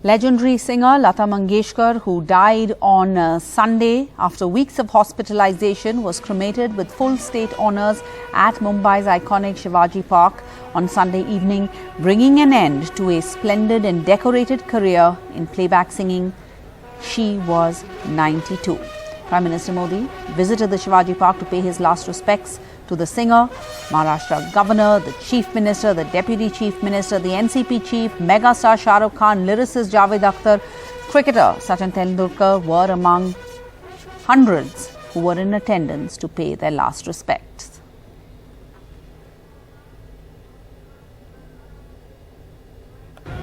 Legendary singer Lata Mangeshkar, who died on Sunday after weeks of hospitalization, was cremated with full state honours at Mumbai's iconic Shivaji Park on Sunday evening, bringing an end to a splendid and decorated career in playback singing. She was 92. Prime Minister Modi visited the Shivaji Park to pay his last respects to the singer. Maharashtra Governor, the Chief Minister, the Deputy Chief Minister, the NCP Chief, mega star Shah Rukh Khan, lyricist Javed Akhtar, cricketer Sachin Tendulkar were among hundreds who were in attendance to pay their last respects.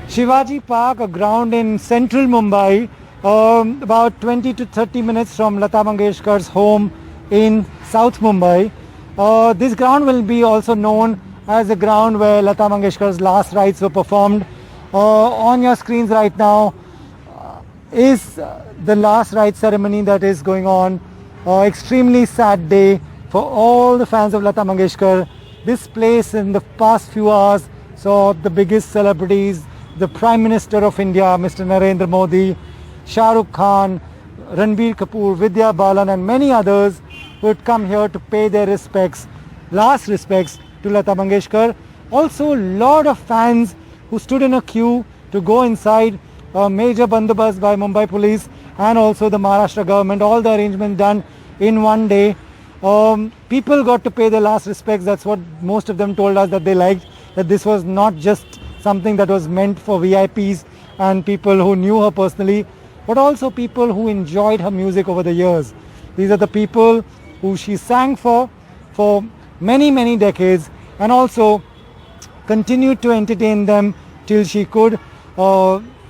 Shivaji Park, a ground in central Mumbai, about 20 to 30 minutes from Lata Mangeshkar's home in South Mumbai. This ground will be also known as the ground where Lata Mangeshkar's last rites were performed. On your screens right now is the last rites ceremony that is going on. Extremely sad day for all the fans of Lata Mangeshkar. This place in the past few hours saw the biggest celebrities, the Prime Minister of India, Mr. Narendra Modi, Shah Rukh Khan, Ranbir Kapoor, Vidya Balan and many others who had come here to pay their respects, last respects to Lata Mangeshkar. Also, a lot of fans who stood in a queue to go inside. A major bandobast by Mumbai police and also the Maharashtra government. All the arrangements done in one day. People got to pay their last respects. That's what most of them told us that they liked. That this was not just something that was meant for VIPs and people who knew her personally, but also people who enjoyed her music over the years. These are the people who she sang for many, many decades and also continued to entertain them till she could.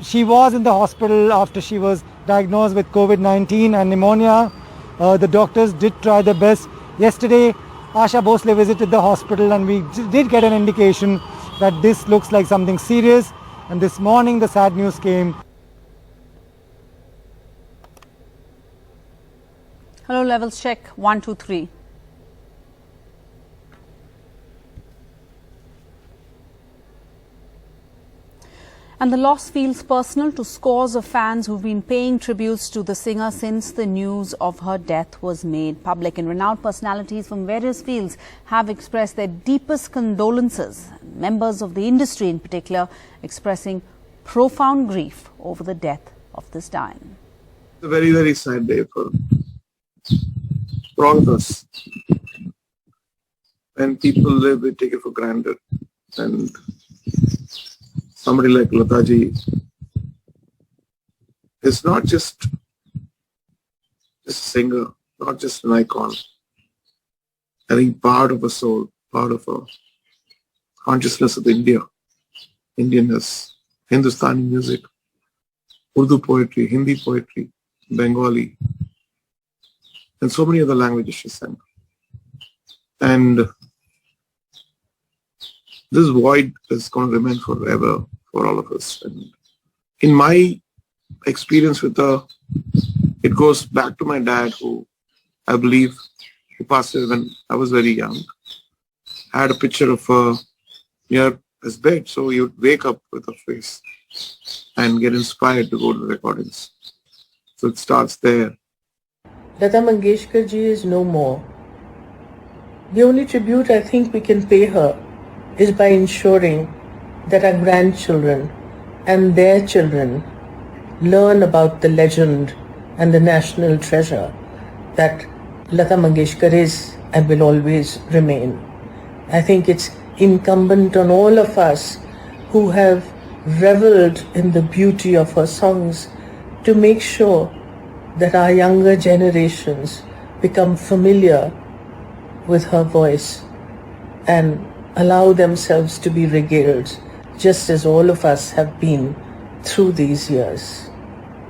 She was in the hospital after she was diagnosed with COVID-19 and pneumonia. The doctors did try their best. Yesterday, Asha Bhosle visited the hospital and we did get an indication that this looks like something serious. And this morning, the sad news came. Hello, levels check 1, 2, 3. And the loss feels personal to scores of fans who've been paying tributes to the singer since the news of her death was made public. And renowned personalities from various fields have expressed their deepest condolences. Members of the industry in particular expressing profound grief over the death of this dying. It's a very, very sad day for all of us. When people live, we take it for granted. And somebody like Lataji is not just a singer, not just an icon. I think part of a soul, part of a consciousness of India, Indianness, Hindustani music, Urdu poetry, Hindi poetry, Bengali, and so many other languages she sang. And this void is going to remain forever for all of us. And in my experience with her, it goes back to my dad, who I believe who passed away when I was very young. I had a picture of her near his bed, so he would wake up with her face and get inspired to go to the recordings. So it starts there. Lata Mangeshkar ji is no more. The only tribute I think we can pay her is by ensuring that our grandchildren and their children learn about the legend and the national treasure that Lata Mangeshkar is and will always remain. I think it's incumbent on all of us who have reveled in the beauty of her songs to make sure that our younger generations become familiar with her voice and allow themselves to be regaled, just as all of us have been through these years.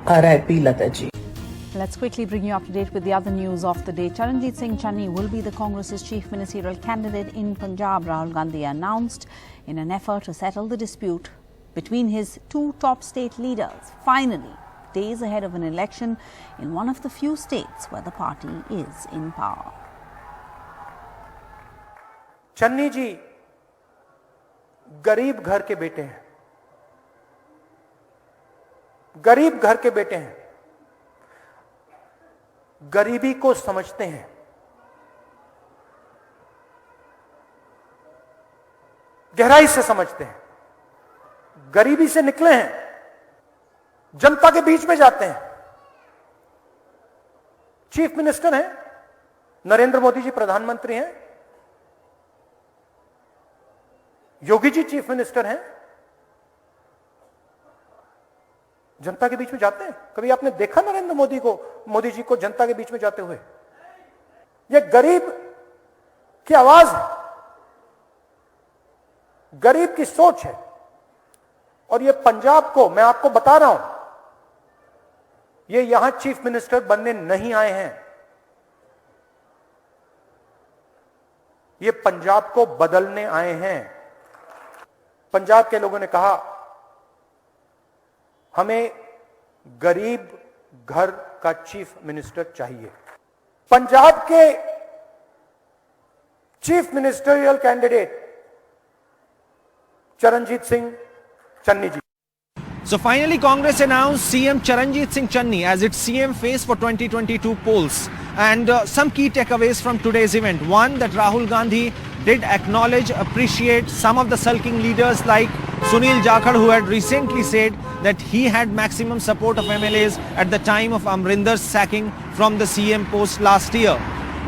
R.I.P. Lataji. Let's quickly bring you up to date with the other news of the day. Charanjit Singh Channi will be the Congress's chief ministerial candidate in Punjab, Rahul Gandhi announced, in an effort to settle the dispute between his two top state leaders. Finally, days ahead of an election in one of the few states where the party is in power. Channi जी गरीब घर के बेटे हैं, गरीब घर के बेटे हैं, गरीबी को समझते हैं, गहराई से समझते हैं, गरीबी से निकले हैं, जनता के बीच में जाते हैं। चीफ मिनिस्टर हैं, नरेंद्र मोदी जी प्रधानमंत्री हैं, योगी जी चीफ मिनिस्टर हैं, जनता के बीच में जाते हैं। कभी आपने देखा नरेंद्र मोदी जी को जनता के बीच में जाते हुए? यह गरीब की आवाज है, गरीब की सोच है। और ये पंजाब को मैं आपको बता रहा हूं, ये यहां चीफ मिनिस्टर बनने नहीं आए हैं, ये पंजाब को बदलने आए हैं। पंजाब के लोगों ने कहा हमें गरीब घर का चीफ मिनिस्टर चाहिए। पंजाब के chief ministerial candidate Charanjit Singh Channi ji. So finally, Congress announced CM Charanjit Singh Channi as its CM face for 2022 polls. And some key takeaways from today's event. One, that Rahul Gandhi did acknowledge, appreciate some of the sulking leaders like Sunil Jakhar, who had recently said that he had maximum support of MLAs at the time of Amrinder's sacking from the CM post last year.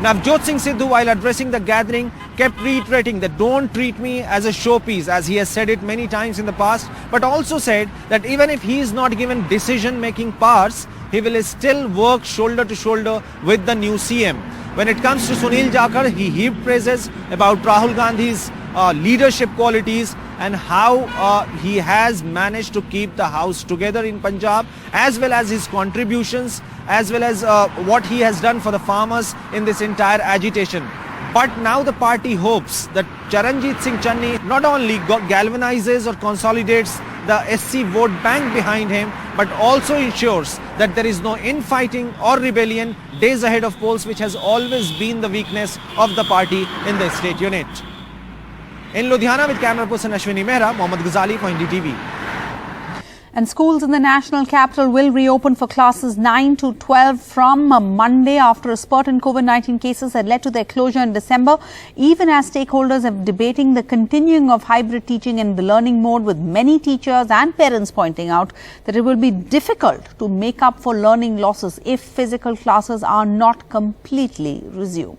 Navjot Singh Sidhu, while addressing the gathering, kept reiterating that don't treat me as a showpiece, as he has said it many times in the past, but also said that even if he is not given decision-making powers, he will still work shoulder to shoulder with the new CM. When it comes to Sunil Jakhar, he heaped praises about Rahul Gandhi's leadership qualities and how he has managed to keep the house together in Punjab, as well as his contributions, as well as what he has done for the farmers in this entire agitation. But now the party hopes that Charanjit Singh Channi not only galvanizes or consolidates the SC vote bank behind him, but also ensures that there is no infighting or rebellion days ahead of polls, which has always been the weakness of the party in the state unit. In Ludhiana, with camera person Ashwini Mehra, Mohammad Ghazali for NDTV. And schools in the national capital will reopen for classes 9 to 12 from Monday after a spurt in COVID-19 cases had led to their closure in December, even as stakeholders are debating the continuing of hybrid teaching in the learning mode, with many teachers and parents pointing out that it will be difficult to make up for learning losses if physical classes are not completely resumed.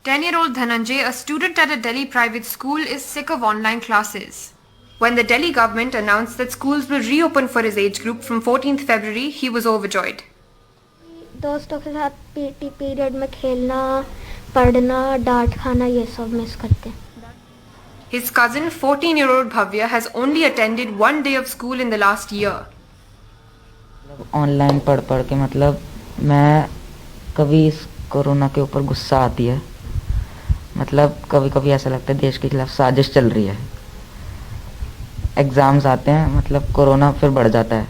10-year-old Dhananjay, a student at a Delhi private school, is sick of online classes. When the Delhi government announced that schools will reopen for his age group from 14th February, he was overjoyed. दोस्तों के साथ PT period में खेलना, पढ़ना, डांट खाना, ये सब मिस करते हैं। His cousin, 14-year-old Bhavya, has only attended one day of school in the last year. Online पढ़ के मतलब मैं कभी इस कोरोना के ऊपर गुस्सा आती है, मतलब कभी ऐसा लगता है देश के खिलाफ साजिश चल रही है। एग्जाम्स आते हैं, मतलब कोरोना फिर बढ़ जाता है।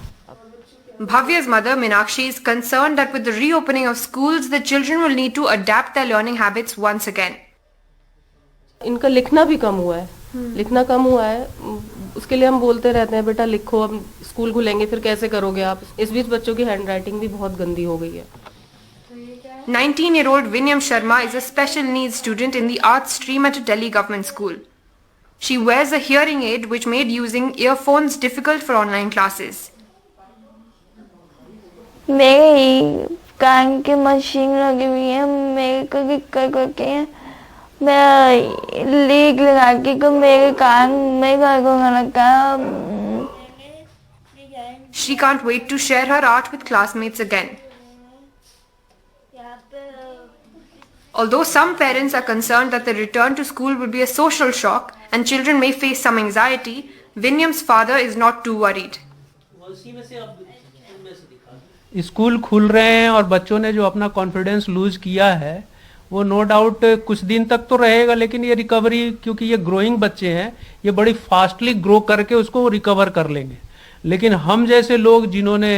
Bhavya's mother, Meenakshi, is concerned that with the reopening of schools, the children will need to adapt their learning habits once again. इनका लिखना भी कम हुआ है, लिखना कम हुआ है, उसके लिए हम बोलते रहते हैं बेटा लिखो, अब स्कूल खुलेंगे फिर कैसे करोगे आप। इस बीच बच्चों की हैंडराइटिंग भी बहुत गंदी हो गई है। 19-year-old Vinyam Sharma is a special needs student in the arts stream at a Delhi government school. She wears a hearing aid which made using earphones difficult for online classes. मेरे कान की machine लगी हुई है, मेरे को दिक्कत होती है, मैं लीक लगा के मेरे कान में लगता है। She can't wait to share her art with classmates again. Although some parents are concerned that the return to school will be a social shock and children may face some anxiety, Vinyam's father is not too worried. School खुल रहे हैं और बच्चों ने जो अपना confidence lose किया है वो नो डाउट कुछ दिन तक तो रहेगा, लेकिन ये रिकवरी, क्योंकि ये ग्रोइंग बच्चे हैं, ये बड़ी फास्टली ग्रो करके उसको रिकवर कर लेंगे। लेकिन हम जैसे लोग जिन्होंने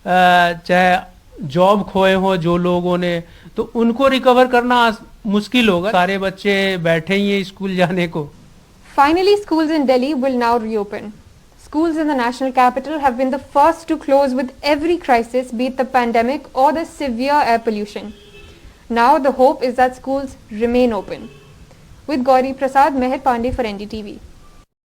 चाहे जॉब खोए हो, जो लोगों ने, तो उनको रिकवर करना मुश्किल होगा। सारे बच्चे बैठे ही हैं स्कूल जाने को। Finally, schools in Delhi will now reopen. schools in the national capital have been the first to close with every crisis, be it the pandemic or the severe air pollution. Now the hope is that schools remain open. With Gauri Prasad, Meher Pandey for NDTV.